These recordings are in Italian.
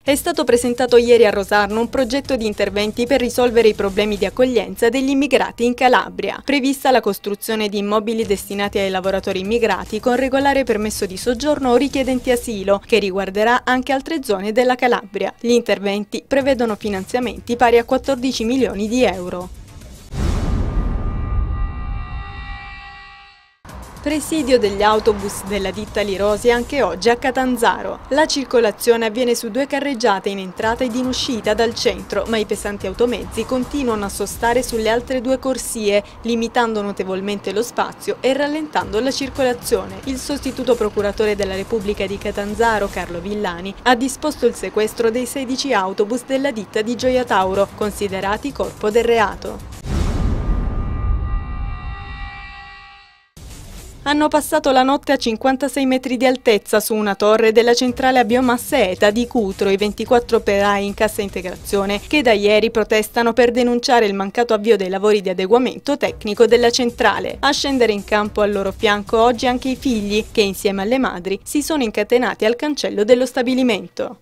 È stato presentato ieri a Rosarno un progetto di interventi per risolvere i problemi di accoglienza degli immigrati in Calabria. Prevista la costruzione di immobili destinati ai lavoratori immigrati con regolare permesso di soggiorno o richiedenti asilo, che riguarderà anche altre zone della Calabria. Gli interventi prevedono finanziamenti pari a 14 milioni di euro. Presidio degli autobus della ditta Lirosi anche oggi a Catanzaro. La circolazione avviene su 2 carreggiate in entrata ed in uscita dal centro, ma i pesanti automezzi continuano a sostare sulle altre 2 corsie, limitando notevolmente lo spazio e rallentando la circolazione. Il sostituto procuratore della Repubblica di Catanzaro, Carlo Villani, ha disposto il sequestro dei 16 autobus della ditta di Gioia Tauro, considerati corpo del reato. Hanno passato la notte a 56 metri di altezza su una torre della centrale a biomasse ETA di Cutro i 24 operai in cassa integrazione che da ieri protestano per denunciare il mancato avvio dei lavori di adeguamento tecnico della centrale. A scendere in campo al loro fianco oggi anche i figli che insieme alle madri si sono incatenati al cancello dello stabilimento.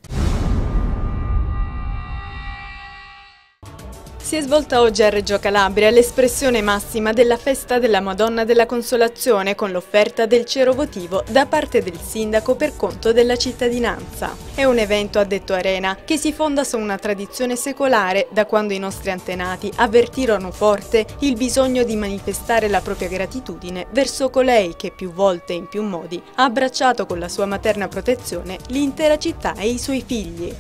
Si è svolta oggi a Reggio Calabria l'espressione massima della festa della Madonna della Consolazione con l'offerta del cero votivo da parte del sindaco per conto della cittadinanza. È un evento, ha detto Arena, che si fonda su una tradizione secolare da quando i nostri antenati avvertirono forte il bisogno di manifestare la propria gratitudine verso colei che più volte e in più modi ha abbracciato con la sua materna protezione l'intera città e i suoi figli.